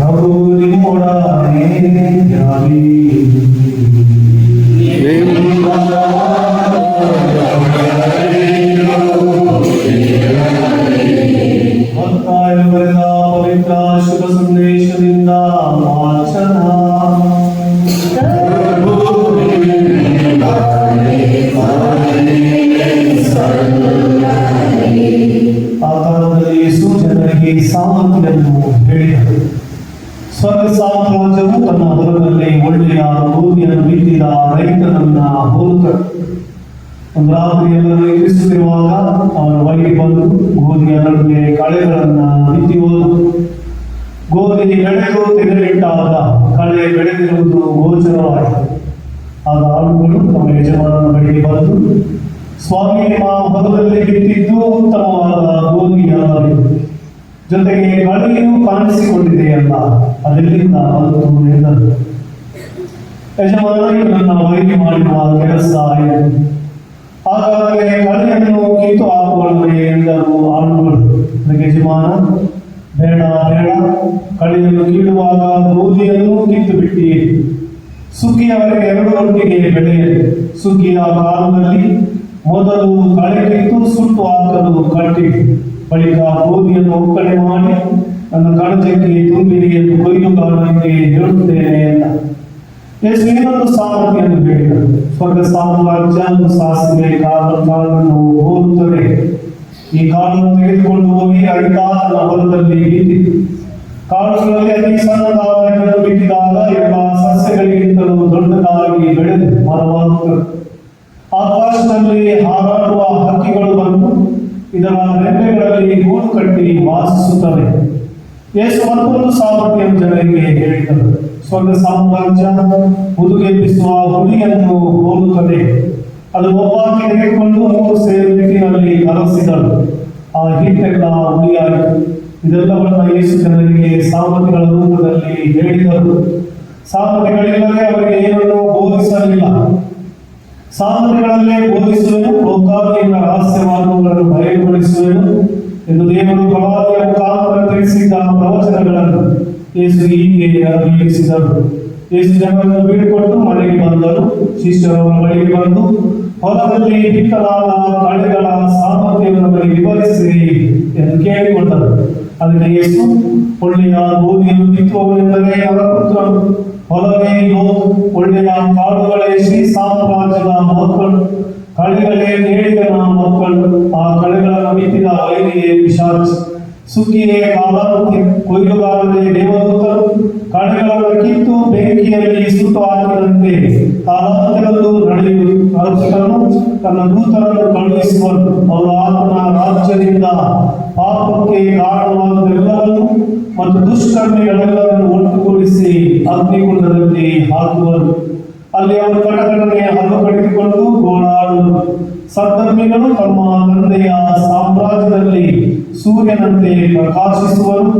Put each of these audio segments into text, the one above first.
ಪ್ರಭು ನಿಮ್ಮೊಡನೆ ಇರಲಿ. ಮತ್ತಾಯ ಬರೆದ ಪವಿತ್ರ ಶುಭ ಸಂದೇಶದಿಂದ ವಾಚನ. ಆ ಕಾಲದಲ್ಲಿ ಯೇಸು ಜನರಿಗೆ ಸಾಮರ್ಥ್ಯವನ್ನು ಹೇಳಿದರು. ಸ್ವರ್ಗ ಸಾಮ್ರಾಜ್ಯವು ತನ್ನ ಹೊಲದಲ್ಲಿ ಒಳ್ಳೆಯ ಗೋಧಿಯನ್ನು ಬಿತ್ತಿದ ರೈತನನ್ನ ಹೋಲುತ್ತದೆ. ಒಂದು ರಾತ್ರಿ ಎಲ್ಲರೂ ಎದುರಿಸುತ್ತಿರುವಾಗ ಅವನ ಬಳಿಗೆ ಬಂದು ಗೋಧಿಯ ನಡುವೆ ಕಳೆಗಳನ್ನ ಬಿತ್ತಿ ಹೋದರು. ಗೋಧಿ ಬೆಳೆದು ತೆಗೆದಿಟ್ಟಾಗ ಕಳೆ ಬೆಳೆದಿರುವುದು ಗೋಚರವಾಯಿತು. ಆಗ ಆಳುಗಳು ತಮ್ಮ ಯಜಮಾನನ ಬಳಿಗೆ ಬಂದು, ಸ್ವಾಮಿ, ನಿಮ್ಮ ಹೊಲದಲ್ಲಿ ಬಿತ್ತಿದ್ದು ಉತ್ತಮವಾದ ಗೋಧಿಯಾಗಬೇಕು, ಜೊತೆಗೆ ಕಳೆಯೂ ಕಾಣಿಸಿಕೊಂಡಿದೆಯಲ್ಲ, ಅದೆಲ್ಲಿಂದ ಬಂತು ಎಂದರು. ಯಜಮಾನ, ಇದು ನನ್ನ ವೈದ್ಯ ಮಾಡುವ ಕೆಲಸ ಎಂದು. ಹಾಗಾದರೆ ಕಳೆಯನ್ನು ಕಿತ್ತು ಹಾಕುವಲ್ವೇ ಎಂದರು ಆಳುಗಳು. ಅದಕ್ಕೆ ಯಜಮಾನ, ಬೇಡ ಬೇಡ, ಕಳೆಯನ್ನು ಕೀಳುವಾಗ ಗೋಧಿಯನ್ನು ಕಿತ್ತು ಬಿಟ್ಟಿಯೇ, ಸುಗ್ಗಿಯವರೆಗೆ ಎರಡು ಒಟ್ಟಿಗೆ ಬೆಳೆಯಲಿ. ಸುಗ್ಗಿಯ ಕಾಲದಲ್ಲಿ ಮೊದಲು ಕಳೆ ಕಿತ್ತು ಸುಟ್ಟು ಹಾಕಲು ಕಟ್ಟಿ, ಬಳಿಕ ಗೋಧಿಯನ್ನು ಒಕ್ಕಣೆ ಮಾಡಿ ನನ್ನ ಕಣಜಕ್ಕೆ ತುಂಬಿರಿ ಎಂದು ಕೊಯ್ಲುಗಾರನಿಗೆ ಹೇಳುತ್ತೇನೆ ಎಂದ. ಯೇಸು ಇನ್ನೊಂದು ಸಾಮರ್ಥ್ಯವನ್ನು ಹೇಳಿದರು. ಸ್ವರ್ಗ ಸಾಮ್ರಾಜ್ಯ ಸಾಸಿವೆ ಕಾಳನ್ನು ಹೋಲುತ್ತದೆ. ಈ ಕಾಳನ್ನು ತೆಗೆದುಕೊಂಡು ಹೋಗಿ ಅಡಿಪಾತನ ಹೊಲದಲ್ಲಿ ಬಿತ್ತಿತು. ಕಾಳುಗಳಲ್ಲಿ ಅತಿ ಸಣ್ಣದಾದ ಬಿತ್ತಿದಾಗ ಎಲ್ಲ ಸಸ್ಯಗಳಿಗಿಂತಲೂ ದೊಡ್ಡದಾಗಿ ಬೆಳೆದು ಮರವಾಗುತ್ತದೆ. ಆಕಾಶದಲ್ಲಿ ಹಾರಾಡುವ ಹಕ್ಕಿಗಳು ಬಂದು ಇದರ ರೆಂಬೆಗಳಲ್ಲಿ ಗೂಡು ಕಟ್ಟಿ ವಾಸಿಸುತ್ತವೆ. ಯೇಸು ಮತ್ತೊಂದು ಸಾಮರ್ಥ್ಯವನ್ನು ಜನರಿಗೆ ಹೇಳಿದರು. ಸ್ವರ್ಗ ಸಾಮ್ರಾಜ್ಯ ಹುದುಗೆಬ್ಬಿಸುವ ಹುಳಿಯನ್ನು ಹೋಲುತ್ತದೆ. ಅದು ಒಬ್ಬಾಕಿ ತೆಗೆದುಕೊಂಡು 3 ಸೇರು ಹಿಟ್ಟಿನಲ್ಲಿ ಕಲಸಿದಳು. ಆ ಹಿಟ್ಟೆಲ್ಲ ಹುಳಿಯಾಯಿತು. ಇದೆಲ್ಲವನ್ನ ಯೇಸು ಜನರಿಗೆ ಸಾಮರ್ಥ್ಯಗಳ ರೂಪದಲ್ಲಿ ಹೇಳಿದರು. ಸಾಮರ್ಥ್ಯಗಳಿಲ್ಲದೆ ಅವರಿಗೆ ಏನನ್ನು ಬೋಧಿಸಲಿಲ್ಲ. ಸಾಮರ್ಥ್ಯಗಳಲ್ಲೇ ಬೋಧಿಸುವೆನು, ಲೋಕಾದ್ಯಂತ ರಹಸ್ಯವಾದವುಗಳನ್ನು ಬಯಲುಗೊಳಿಸುವೆನು ಎಂದು ದೇವರು ಪ್ರವಾದಿಯ ಮುಖಾಂತರ ತಿಳಿಸಿದ್ದ ಪ್ರವಚನಗಳನ್ನು ಯೇಸು ಹೀಗೆ ಅಭಿನಯಿಸಿದರು. ಯೇಸು ಜನರನ್ನು ಬೀಳ್ಕೊಟ್ಟು ಮನೆಗೆ ಬಂದರು. ಶಿಷ್ಯರವರ ಬಳಿಗೆ ಬಂದು ಹೊಲದಲ್ಲಿ ಬಿತ್ತಲಾದ ಕಳೆಗಳ ಸಾಮರ್ಥ್ಯವನ್ನು ವಿವರಿಸಿರಿ ಎಂದು ಕೇಳಿಕೊಂಡರು. ಅದಕ್ಕೆ ಯೇಸು, ಒಳ್ಳೆಯ ಗೋಧಿಯನ್ನು ಬಿತ್ತುವವನೆಂದರೆ ನರಪುತ್ರನು, ಹೊಲವೇ ಒಳ್ಳೆಯ ಕಾಳುಗಳೇ ಶ್ರೀ ಸಾಮ್ರಾಜ್ಯದ ಮಕ್ಕಳು, ಕಳೆಗಳೇ ನೇಡಿಗನ ಮಕ್ಕಳು. ಆ ಕಳೆಗಳನ್ನು ಬಿತ್ತಿದ ವೈರಿಯೇ ಪಿಶಾಚಿ, ಸುಗ್ಗಿಯೇ ಕಾಲಾವಧಿ, ಕೊಯ್ಲುಗಾರರೇ ದೇವದೂತರು. ಕಳೆಗಳನ್ನು ಕಿತ್ತು ಬೆಂಕಿಯಲ್ಲಿ ಸುಟ್ಟು ಹಾಕಿದಂತೆ ಕಾಲಾಂತರದ್ದು ನಡೆಯುವುದು. ಅರಸನು ತನ್ನ ದೂತರನ್ನು ಕಳುಹಿಸುವರು. ಅವರು ಆತನ ರಾಜ್ಯದಿಂದ ಪಾಪಕ್ಕೆ ಕಾರಣವಾದೆಲ್ಲವನ್ನು ಮತ್ತು ದುಷ್ಕರ್ಮಿಗಳೆಲ್ಲರನ್ನು ಒಟ್ಟುಗೂಡಿಸಿ ಅಗ್ನಿಕುಂಡದಲ್ಲಿ ಹಾಕುವರು. ಅಲ್ಲಿ ಅವರು ಕಟಕಟನೆ ಹಲ್ಲು ಕಡಿದುಕೊಂಡು ಗೋಳಾಡುವರು. ಸದ್ಧರ್ಮಿಗಳು ತಮ್ಮ ತಂದೆಯ ಸಾಮ್ರಾಜ್ಯದಲ್ಲಿ ಸೂರ್ಯನಂತೆ ಪ್ರಕಾಶಿಸುವರು.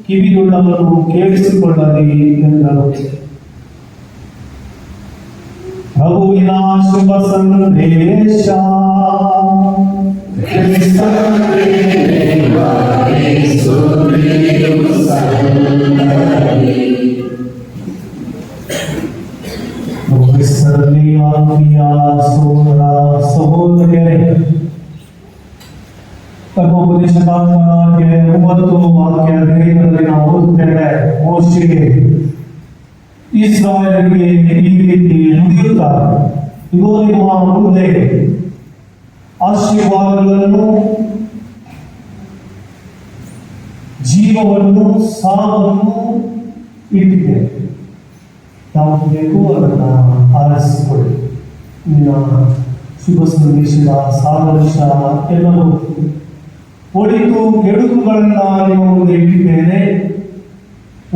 ಕಿವಿಯುಳ್ಳವರು ಕೇಳಿಸಿಕೊಳ್ಳಲಿ ಎಂದರು. ಪ್ರಭುವಿನ ಶುಭ ಸಂದೇಶ. ಕ್ರಿಸ್ತರಲ್ಲಿ ಆತ್ಮೀಯ ಸಹೋದರ ಸಹೋದರಿಯರೇ, ಧರ್ಮೋಪದೇಶಕಾಂತಕ್ಕೆ 9 ವಾಕ್ಯದಲ್ಲಿ ನಾವು ಓದುತ್ತೇವೆ. ಮೋಶೆಗೆ ಇಸ್ರಾಯೇಲರಿಗೆ ಈ ರೀತಿ ನುಡಿಯುತ್ತಾರೆ, ಇಗೋ ನಿಮ್ಮ ಮುಂದೆ ಆಶೀರ್ವಾದಗಳನ್ನು, ಜೀವವನ್ನು, ಸಾವನ್ನು ಇಟ್ಟಿದ್ದೇವೆ. ಯಾವುದು ಬೇಕು ಅದನ್ನು ಆರಿಸಿಕೊಳ್ಳಿ. ನಿನ್ನ ಶುಭ ಸಂದೇಶದ ಸಾರಾಂಶ ಎಲ್ಲವೂ ಒಳಿತು ಕೆಡುಕುಗಳನ್ನ ನಿಮ್ಮ ಮುಂದೆ ಇಟ್ಟಿದ್ದೇನೆ.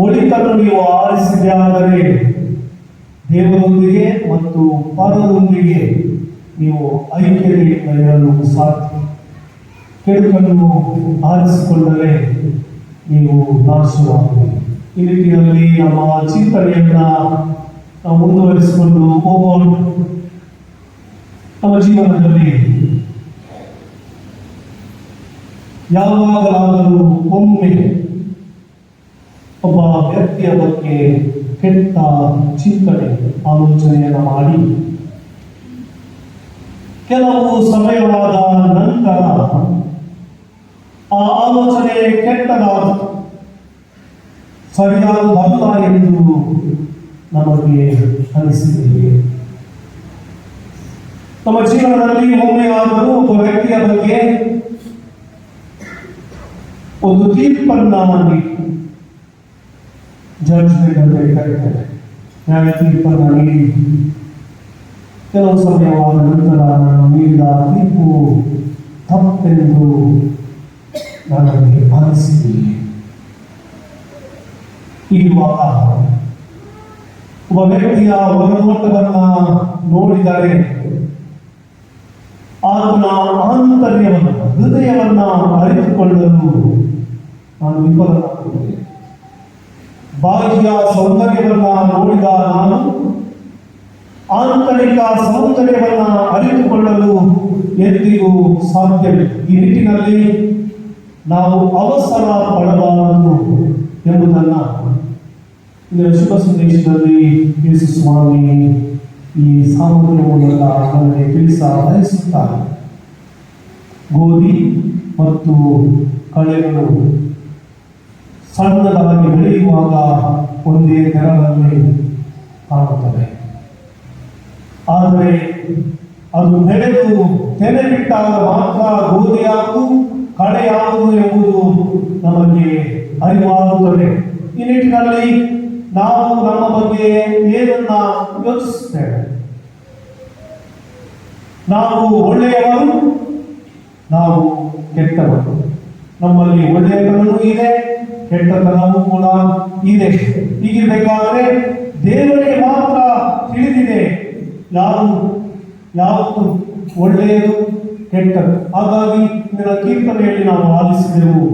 ಒಳಿತನ್ನು ನೀವು ಆರಿಸಿದ್ದಾದರೆ ದೇವರೊಂದಿಗೆ ಮತ್ತು ಪರದೊಂದಿಗೆ ನೀವು ಐಕ್ಯತೆಯಿಂದ ಇರಲು ಸಾಧ್ಯ. ಕೆಡುಕನ್ನು ಆರಿಸಿಕೊಂಡರೆ ನೀವು ನಾಶವಾಗುವುದು. ಈ ರೀತಿಯಲ್ಲಿ ನಮ್ಮ ಚಿಂತನೆಯನ್ನ ನಾವು ಮುಂದುವರಿಸಿಕೊಂಡು ಹೋಗೋಣ. ನಮ್ಮ ಜೀವನದಲ್ಲಿ ಯಾವಾಗಲಾದರೂ ಒಮ್ಮೆ ಒಬ್ಬ ವ್ಯಕ್ತಿಯ ಬಗ್ಗೆ ಕೆಟ್ಟ ಚಿಂತನೆ ಆಲೋಚನೆಯನ್ನು ಮಾಡಿ ಕೆಲವು ಸಮಯವಾದ ನಂತರ ಆ ಆಲೋಚನೆ ಕೆಟ್ಟದಾದ ಸರಿಯಾದಲ್ಲ ಎಂದು ನಮಗೆ ಅನಿಸಿದೆ. ನಮ್ಮ ಜೀವನದಲ್ಲಿ ಒಮ್ಮೆಯಾದರೂ ಒಬ್ಬ ವ್ಯಕ್ತಿಯ ಬಗ್ಗೆ ಒಂದು ತೀರ್ಪನ್ನ ನೀಡಿ ಜಡ್ಜ್ಮೆಂಟ್ ಅಂತ ಕರೀತಾರೆ, ನ್ಯಾಯ ತೀರ್ಪನ್ನ ನೀಡಿ ಕೆಲವು ಸಮಯವಾದ ನಂತರ ನಾನು ನೀಡಿದ ತೀರ್ಪು ತಪ್ಪೆಂದು ನನಗೆ ಅನಿಸಿದೆ. ಇರುವಾಗ ಒಬ್ಬ ವ್ಯಕ್ತಿಯ ಹೊರನೋಟವನ್ನ ನೋಡಿದರೆ ಆತನ ಆಂತರ್ಯವನ್ನ ಹೃದಯವನ್ನ ಅರಿತುಕೊಳ್ಳಲು ನಾನು ವಿಫಲನಾಗುತ್ತೇನೆ. ಬಾಹ್ಯ ಸೌಂದರ್ಯವನ್ನ ನೋಡಿದ ನಾನು ಆಂತರಿಕ ಸೌಂದರ್ಯವನ್ನ ಅರಿತುಕೊಳ್ಳಲು ಎಂದಿಗೂ ಸಾಧ್ಯವಿಲ್ಲ. ಈ ನಿಟ್ಟಿನಲ್ಲಿ ನಾವು ಅವಸರ ಪಡಬಾರದು ಎಂಬುದನ್ನು ಇದರ ಶುಭ ಸಂದೇಶದಲ್ಲಿ ಯೇಸು ಸ್ವಾಮಿ ಈ ಸಾಮಗ್ರಿಯ ಮೂಲಕ ನಮಗೆ ತಿಳಿಸ ಬಯಸುತ್ತಾರೆ. ಗೋಧಿ ಮತ್ತು ಕಳೆಗಳು ಸಣ್ಣದಾಗಿ ಬೆಳೆಯುವಾಗ ಒಂದೇ ತೆರದಲ್ಲಿ ಕಾಣುತ್ತವೆ. ಆದರೆ ಅದು ಬೆಳೆದು ತೆನೆ ಬಿಟ್ಟಾಗ ಮಾತ್ರ ಗೋಧಿ ಯಾವುದು ಕಳೆ ಯಾವುದು ಎಂಬುದು ನಮಗೆ ಅರಿವಾಗುತ್ತದೆ. ಈ ನಿಟ್ಟಿನಲ್ಲಿ ನಾವು ನಮ್ಮ ಬಗ್ಗೆ ಏನನ್ನ ಯೋಚಿಸುತ್ತೇವೆ? ನಾವು ಒಳ್ಳೆಯವರು, ನಾವು ಕೆಟ್ಟವರು. ನಮ್ಮಲ್ಲಿ ಒಳ್ಳೆಯತನವೂ ಇದೆ, ಕೆಟ್ಟತನವೂ ಕೂಡ ಇದೆ. ಹೀಗಿರಬೇಕಾದರೆ ದೇವರಿಗೆ ಮಾತ್ರ ತಿಳಿದಿದೆ ಯಾವುದು ಒಳ್ಳೆಯದು ಕೆಟ್ಟದ್ದು. ಹಾಗಾಗಿ ಇದರ ಕೀರ್ತನೆಯಲ್ಲಿ ನಾವು ಆಲಿಸಿದೆವು,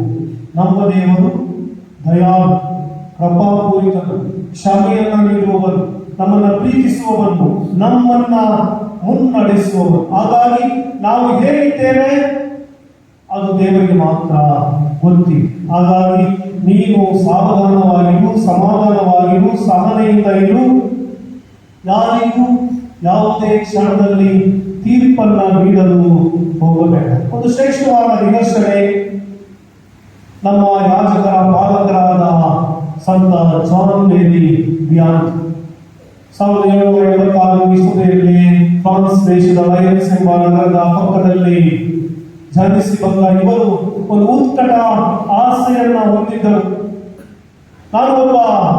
ನಮ್ಮ ದೇವರು ದಯಾಳು, ಕೃಪಾಪೂರಿತನು, ಕ್ಷಮೆಯನ್ನು ನೀಡುವವನು, ನಮ್ಮನ್ನು ಪ್ರೀತಿಸುವವನು, ನಮ್ಮನ್ನ ಮುನ್ನಡೆಸುವವನು. ಹಾಗಾಗಿ ನಾವು ಹೇಗಿದ್ದೇವೆ ಅದು ದೇವರಿಗೆ ಮಾತ್ರ ಗೊತ್ತಿದೆ. ಹಾಗಾಗಿ ನೀನು ಸಾವಧಾನವಾಗಿರು, ಸಮಾಧಾನವಾಗಿರು, ಸಹನೆಯಿಂದ ಇರು. ಯಾರಿಗೂ ಯಾವುದೇ ಕ್ಷಣದಲ್ಲಿ ತೀರ್ಪನ್ನ ನೀಡಲು ಹೋಗಬೇಡ. ಒಂದು ಶ್ರೇಷ್ಠವಾದ ನಿದರ್ಶನೆ ನಮ್ಮ ಯಾಜಕರ ಪಾಲಕರಾದ ಸಂತ ಜಾನ್ ಮೇರಿ ವಿಯಾನಿ 1776 ಇಸ್ವಿಯಲ್ಲಿ ಫ್ರಾನ್ಸ್ ದೇಶದ ಲಯನ್ಸ್ ಎಂಬ ನಗರದ ಪಕ್ಕದಲ್ಲಿ ಜನಿಸಿ ಬಂದ ಇವರು ಒಂದು ಉತ್ಕಟ ಆಸೆಯನ್ನ ಹೊಂದಿದ್ದರು. ನಾನು ಒಬ್ಬ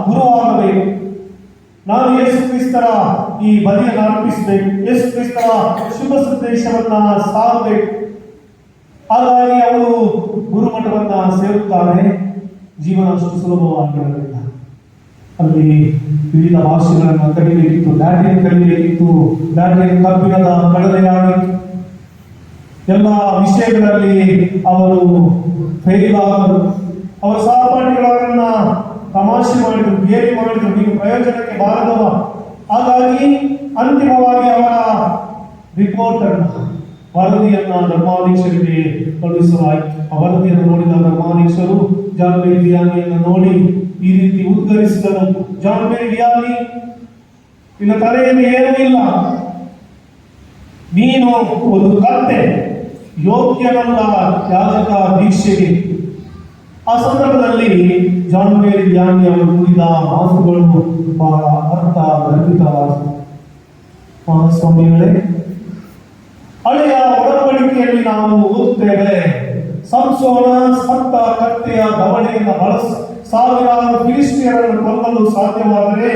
ಗುರುವಾಗಬೇಕು, ನಾನು ಯೇಸು ಕ್ರಿಸ್ತರ ಈ ಬಲಿಯನ್ನು ಅರ್ಪಿಸಬೇಕು, ಯೇಸು ಕ್ರಿಸ್ತರ ಶುಭ ಸಂದೇಶವನ್ನ ಸಾರಬೇಕು. ಹಾಗಾಗಿ ಅವರು ಗುರುಮಠವನ್ನ ಸೇರುತ್ತಾರೆ. ಜೀವನ ಅಷ್ಟು ಸುಲಭವಾಗಿರಲಿಲ್ಲ. ಅಲ್ಲಿ ವಿವಿಧ ಭಾಷೆಗಳನ್ನು ಕಲಿಯಬೇಕಿತ್ತು, ಲ್ಯಾಟಿನ್ ಕಲಿಯಬೇಕಿತ್ತು, ಲ್ಯಾಟಿನ್ ಕಬ್ಬಿಣದ ಕಳಲೆಯಾಗಿತ್ತು. ಎಲ್ಲ ವಿಷಯಗಳಲ್ಲಿ ಅವರು ಫೇಲ್ ಆದರು. ಅವರ ಸಹಪಾಠಿಗಳವರನ್ನ ತಮಾಷೆ ಮಾಡಿದ್ರು, ಗೇಲಿ ಮಾಡಿದ್ರು, ನೀವು ಪ್ರಯೋಜನಕ್ಕೆ ಬಾರದವ. ಹಾಗಾಗಿ ಅಂತಿಮವಾಗಿ ಅವರ ರಿಪೋರ್ಟ್ ವರದಿಯನ್ನ ಧರ್ಮಾಧೀಶರಿಗೆ ಕಳುಹಿಸಲಾಯಿತು. ಆ ವರದಿಯನ್ನು ನೋಡಿದ ಧರ್ಮಾಧೀಶರು ಜಾನ್ ಮೇರಿ ವಿಯಾನಿಯನ್ನು ನೋಡಿ ಈ ರೀತಿ ಉದ್ಗರಿಸಿದರು, ಜಾನ್ ಮೇರಿ ವಿಯಾನಿ, ನಿನ್ನ ತಲೆಯಲ್ಲಿ ಏನೂ ಇಲ್ಲ, ನೀನು ಒಂದು ಕತ್ತೆ, ಯೋಗ್ಯನಲ್ಲ ಯಾಜಕ ದೀಕ್ಷೆಗೆ. ಆ ಸಂದರ್ಭದಲ್ಲಿ ಜಾನ್ ಮೇರಿ ವಿಯಾನಿ ಅವರು ನುಡಿದ ಮಾತುಗಳು ಬಹಳ ಅರ್ಥ ಗರ್ಭಿತವಾದವು. ಮಹಾಸ್ವಾಮಿಗಳೇ, ಹಳೆಯ ಒಡಂಬಡಿಕೆಯಲ್ಲಿ ನಾವು ಓದುತ್ತೇವೆ, ಸಂಸೋನ ಸತ್ತ ಕತ್ತೆಯ ದವಡೆಯನ್ನು ಬಳಸಿ ಸಾವಿರಾರು ಫಿಲಿಸ್ಟಿಯರನ್ನು ಕೊಲ್ಲಲು ಸಾಧ್ಯವಾದರೆ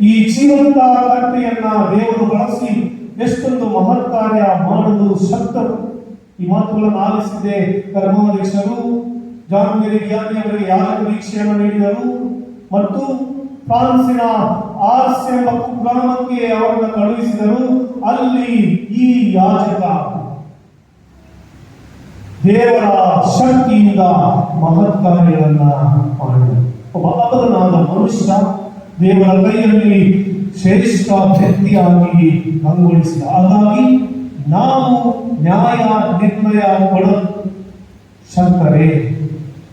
ಈ ಜೀವಂತ ಕತ್ತೆಯನ್ನ ದೇವರು ಬಳಸಿ ಎಷ್ಟೊಂದು ಮಹತ್ ಕಾರ್ಯ ಮಾಡಲು ಶಕ್ತರು. ಈ ಮಾತುಗಳನ್ನು ಆಲಿಸಿದೆ ಧರ್ಮಾಧೀಶರು ಜಾನ್ ಮೇರಿ ವಿಯಾನಿ ಅವರಿಗೆ ಯಾಜಕ ದೀಕ್ಷೆಯನ್ನು ನೀಡಿದರು ಮತ್ತು ಫ್ರಾನ್ಸಿನ ಆರ್ಸ್ ಎಂಬ ಗ್ರಾಮಕ್ಕೆ ಅವರನ್ನು ಕಳುಹಿಸಿದರು. ಅಲ್ಲಿ ಈ ಯಾಜಕ ದೇವರ ಶಕ್ತಿಯಿಂದ ಮಹತ್ ಕಾರ್ಯಗಳನ್ನ ಮಾಡಿದರು. ಒಬ್ಬ ಅಬಲನಾದ ಮನುಷ್ಯ ದೇವರ ಕೈಯಲ್ಲಿ ಶ್ರೇಷ್ಠ ವ್ಯಕ್ತಿಯಾಗಿ ಕಂಗೊಳಿಸಿದ. ಹಾಗಾಗಿ ನಾವು ನ್ಯಾಯ ನಿರ್ಣಯ ಕೊಡಲು ಶಕ್ತರೇ.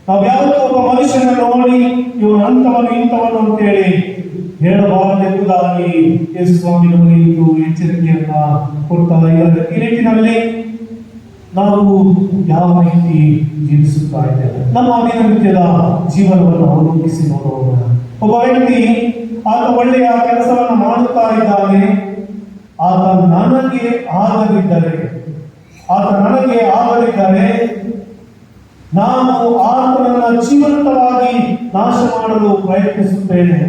ನಾವು ಯಾವತ್ತೂ ಒಬ್ಬ ಮನುಷ್ಯನನ್ನ ನೋಡಿ ಇವನು ಅಂತವನು ಇಂಥವನು ಅಂತೇಳಿ ಹೇಳಬಾರದೆಂಬುದಾಗಿ ಯೇಸು ಸ್ವಾಮಿ ನಮಗೆ ಇದು ಎಚ್ಚರಿಕೆಯನ್ನ ಕೊಡ್ತಾ ಇದ್ದಾರೆ. ಈ ನಿಟ್ಟಿನಲ್ಲಿ ನಾವು ಯಾವ ರೀತಿ ಜೀವಿಸುತ್ತಾ ಇದ್ದೇವೆ, ನಮ್ಮ ದಿನನಿತ್ಯದ ಜೀವನವನ್ನು ಅವಲೋಕಿಸಿ ನೋಡೋಣ. ಒಬ್ಬ ವ್ಯಕ್ತಿ ಆತ ಒಳ್ಳೆಯ ಕೆಲಸವನ್ನು ಮಾಡುತ್ತಾ ಇದ್ದಾನೆ, ಆತ ನನಗೆ ಆಗದಿದ್ದರೆ ನಾನು ಆತನನ್ನು ಜೀವಂತವಾಗಿ ನಾಶ ಮಾಡಲು ಪ್ರಯತ್ನಿಸುತ್ತೇನೆ.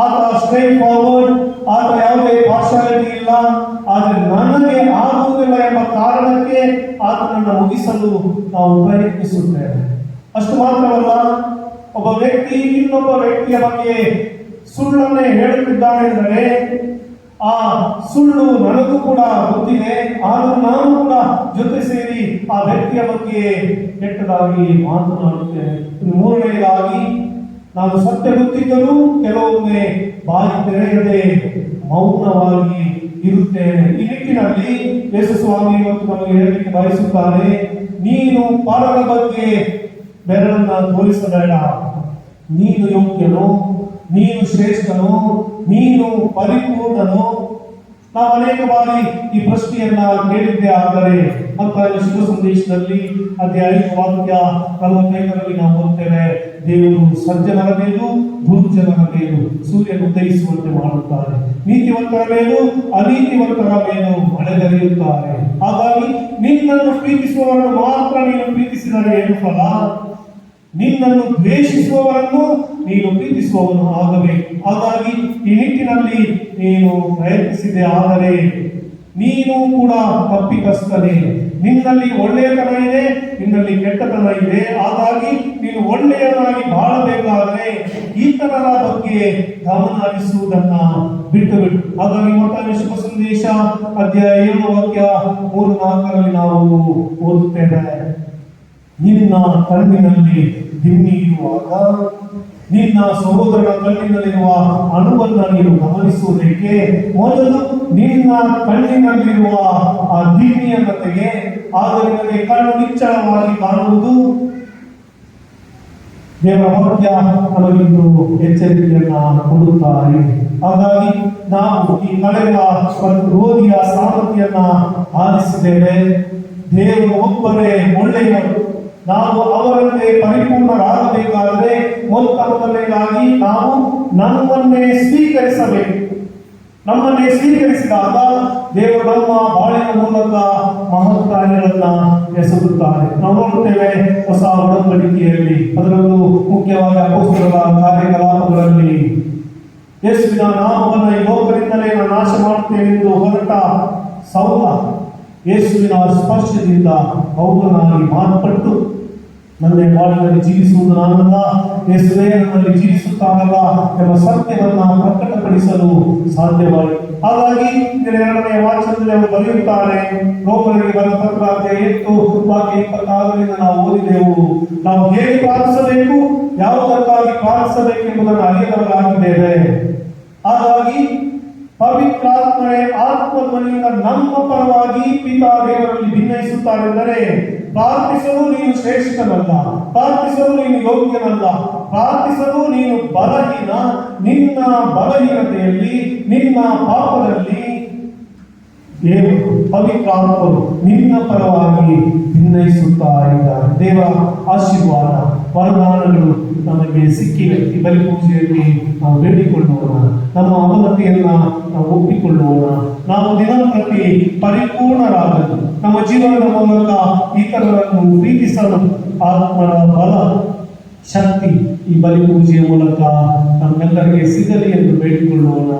ಆತ ಸ್ಟ್ರೈಟ್ ಫಾರ್ವರ್ಡ್, ಆತ ಯಾವುದೇ ಪಾರ್ಶಾಲಿಟಿ ಇಲ್ಲ, ಆದರೆ ನನಗೆ ಆಗುವುದಿಲ್ಲ ಎಂಬ ಕಾರಣಕ್ಕೆ ಆತನನ್ನು ಮುಗಿಸಲು ನಾವು ಪ್ರಯತ್ನಿಸುತ್ತೇವೆ. ಅಷ್ಟು ಮಾತ್ರವಲ್ಲ, ಒಬ್ಬ ವ್ಯಕ್ತಿ ಇನ್ನೊಬ್ಬ ವ್ಯಕ್ತಿಯ ಬಗ್ಗೆ ಸುಳ್ಳನ್ನೇ ಹೇಳುತ್ತಿದ್ದಾನೆಂದರೆ ಆ ಸುಳ್ಳು ನನಗೂ ಕೂಡ ಗೊತ್ತಿದೆ, ಆದರೂ ನಾನು ಕೂಡ ಜೊತೆ ಸೇರಿ ಆ ವ್ಯಕ್ತಿಯ ಬಗ್ಗೆ ಕೆಟ್ಟದಾಗಿ ಮಾತನಾಡುತ್ತೇನೆ. ಮೂರನೆಯದಾಗಿ, ನಾನು ಸತ್ಯ ಗೊತ್ತಿದ್ದರೂ ಕೆಲವೊಮ್ಮೆ ಬಾಯಿ ತೆರೆಯದೆ ಮೌನವಾಗಿ ಇರುತ್ತೇನೆ. ಈ ನಿಟ್ಟಿನಲ್ಲಿ ಯೇಸು ಸ್ವಾಮಿ ಇವತ್ತು ನಮಗೆ ಹೇಳಲಿಕ್ಕೆ ಬಯಸುತ್ತಾರೆ, ನೀನು ಪರರ ಬಗ್ಗೆ ಬೆರಳನ್ನ ತೋರಿಸಬೇಡ. ನೀನು ಯೋಗ್ಯನು, ನೀನು ಶ್ರೇಷ್ಠನು, ನೀನು ಪರಿಪೂರ್ಣನು. ನಾವು ಅನೇಕ ಬಾರಿ ಈ ಪ್ರಶ್ನೆಯನ್ನ ಕೇಳಿದ್ದೆ. ಆದರೆ ಮತ್ತಾಯ ಶುಭ ಸಂದೇಶದಲ್ಲಿ ಅಧ್ಯಾಯ 5 ವಾಕ್ಯ 45ರಲ್ಲಿ ನಾವು ಓದ್ತೇವೆ, ದೇವರು ಸಜ್ಜನರ ಮೇಲೂ ದುರ್ಜನರ ಮೇಲೂ ಸೂರ್ಯನು ಉದಯಿಸುವಂತೆ ಮಾಡುತ್ತಾರೆ, ನೀತಿವಂತರ ಮೇಲೂ ಅನೀತಿವಂತರ ಮೇಲೂ ಮಳೆಗರೆಯುತ್ತಾರೆ. ಹಾಗಾಗಿ ನಿನ್ನನ್ನು ಪ್ರೀತಿಸುವವರನ್ನು ಮಾತ್ರ ನೀನು ಪ್ರೀತಿಸಿದರೆ ಏನು ಫಲ? ನಿನ್ನನ್ನು ದ್ವೇಷಿಸುವವರನ್ನು ನೀನು ಪ್ರೀತಿಸುವವನು ಆಗಬೇಕು. ಹಾಗಾಗಿ ಈ ನಿಟ್ಟಿನಲ್ಲಿ ನೀನು ಪ್ರಯತ್ನಿಸಿದೆ, ಆದರೆ ನೀನು ಕೂಡ ತಪ್ಪಿತಸ್ಥನೇ. ನಿನ್ನಲ್ಲಿ ಒಳ್ಳೆಯತನ ಇದೆ, ನಿನ್ನಲ್ಲಿ ಕೆಟ್ಟತನ ಇದೆ. ಹಾಗಾಗಿ ನೀನು ಒಳ್ಳೆಯನಾಗಿ ಬಾಳಬೇಕಾದರೆ ಈತನರ ಬಗ್ಗೆ ಗಮನ ಹರಿಸುವುದನ್ನ ಬಿಟ್ಟು. ಹಾಗಾಗಿ ಮತ್ತಾಯ ಶುಭ ಸಂದೇಶ ಅಧ್ಯಾಯ 7 ವಾಕ್ಯ 3-4ರಲ್ಲಿ ನಾವು ಓದುತ್ತೇವೆ, ನಿನ್ನ ಕಣ್ಣಿನಲ್ಲಿ ದಿಮ್ಮಿ ಇರುವಾಗ ನಿನ್ನ ಸಹೋದರನ ಕಣ್ಣಿನಲ್ಲಿರುವ ಅಣುವನ್ನು ನೀನು ಗಮನಿಸುವುದಕ್ಕೆ ಮೊದಲು ನಿನ್ನ ಕಣ್ಣಿನಲ್ಲಿರುವ ಆ ದಿಮ್ಮಿಯನ್ನು ತೆಗೆ, ಆಗ ನಿನಗೆ ಕಣ್ಣು ನಿಚ್ಚಳವಾಗಿ ಕಾಣುವುದು. ದೇವರ ವಾಕ್ಯ ನಮಗಿಂದು ಎಚ್ಚರಿಕೆಯನ್ನ ಕೊಡುತ್ತಾರೆ. ಹಾಗಾಗಿ ನಾವು ಈ ಕಳೆದ ರೋಗಿಯ ಸಾಮರ್ಥ್ಯನ್ನ ಆಲಿಸಿದ್ದೇವೆ. ದೇವರು ಒಬ್ಬರೇ ಒಳ್ಳೆಯವರು. ನಾವು ಅವರಂತೆ ಪರಿಪೂರ್ಣರಾಗಬೇಕಾದರೆ ಮೊದಲನೇದಾಗಿ ನಾವು ನಮ್ಮನ್ನೇ ಸ್ವೀಕರಿಸಬೇಕು. ನಮ್ಮನ್ನೇ ಸ್ವೀಕರಿಸಿದಾಗ ದೇವರು ನಮ್ಮ ಬಾಳಿನ ಮೂಲಕ ಮಹತ್ ಕಾರ್ಯಗಳನ್ನ ಎಸಗುತ್ತಾರೆ. ನಾವು ನೋಡುತ್ತೇವೆ ಹೊಸ ಒಡಂಬಡಿಕೆಯಲ್ಲಿ, ಅದರಲ್ಲೂ ಮುಖ್ಯವಾಗಿ ಅಪೊಸ್ತಲರ ಕಾರ್ಯಕಲಾಪಗಳಲ್ಲಿ ಯೇಸುವಿನ ನಾಮವನ್ನು ಈ ಲೋಕದಿಂದಲೇ ನಾನು ನಾಶ ಮಾಡುತ್ತೇನೆ ಎಂದು ಹೊರಟ ಸೌಲ ಯೇಸುವಿನ ಸ್ಪರ್ಶದಿಂದ ಪೌಲನಾಗಿ ಮಾರ್ಪಟ್ಟು ನನ್ನ ಬಾಳಿನಲ್ಲಿ ಜೀವಿಸುವುದು ನಾನಲ್ಲ, ಯೇಸುವೇ ನನ್ನಲ್ಲಿ ಜೀವಿಸುತ್ತಾನಲ್ಲ ಎಂಬ ಸತ್ಯವನ್ನು ಪ್ರಕಟಪಡಿಸಲು ಸಾಧ್ಯವಾಯಿತು. ಹಾಗಾಗಿ 2ನೇ ವಾಕ್ಯದಲ್ಲಿ ಅವರು ಬರೆಯುತ್ತಾರೆ, ರೋಮರಿಗೆ ಬರೆದ ಪತ್ರ ಅಧ್ಯಾಯ 8 ವಾಕ್ಯ 26ರಿಂದ ನಾವು ಓದಿದೆವು, ನಾವು ಹೇಗೆ ಪ್ರಾರ್ಥಿಸಬೇಕು, ಯಾವುದಕ್ಕಾಗಿ ಪ್ರಾರ್ಥಿಸಬೇಕೆಂಬುದನ್ನು ಅರಿಯದವರಾಗಿದ್ದೇವೆ. ಹಾಗಾಗಿ ಪವಿತ್ರಾತ್ಮರೇ ಆತ್ಮಧ್ವನಿಯಿಂದ ನಮ್ಮ ಪರವಾಗಿ ಪಿತಾ ದೇವರಲ್ಲಿ ಭಿನ್ನಯಿಸುತ್ತಾರೆಂದರೆ ಪ್ರಾರ್ಥಿಸಲು ನೀನು ಶ್ರೇಷ್ಠನಲ್ಲ, ಪ್ರಾರ್ಥಿಸಲು ನೀನು ಯೋಗ್ಯನಲ್ಲ, ಪ್ರಾರ್ಥಿಸಲು ನೀನು ಬಲಹೀನ. ನಿನ್ನ ಬಲಹೀನತೆಯಲ್ಲಿ, ನಿನ್ನ ಪಾಪದಲ್ಲಿ ದೇವರು ಪವಿತ್ರಾತ್ಮರು ನಿನ್ನ ಪರವಾಗಿ ಭಿನ್ನಯಿಸುತ್ತಾ ಇದ್ದಾರೆ. ದೇವರ ಆಶೀರ್ವಾದ ವರದಾನಗಳು ನಮಗೆ ಸಿಕ್ಕಿವೆ. ಈ ಬಲಿಪೂಜೆಯಲ್ಲಿ ನಾವು ಬೇಡಿಕೊಳ್ಳೋಣ, ನಮ್ಮ ಅವನತಿಯನ್ನ ನಾವು ಒಪ್ಪಿಕೊಳ್ಳೋಣ. ನಾವು ದಿನಂಪ್ರತಿ ಪರಿಪೂರ್ಣರಾಗಲು, ನಮ್ಮ ಜೀವನದ ಮೂಲಕ ಇತರರನ್ನು ಪ್ರೀತಿಸಲು ಆತ್ಮನ ಬಲ ಶಕ್ತಿ ಈ ಬಲಿಪೂಜೆಯ ಮೂಲಕ ನಮ್ಮೆಲ್ಲರಿಗೆ ಸಿಗಲಿ ಎಂದು ಬೇಡಿಕೊಳ್ಳೋಣ.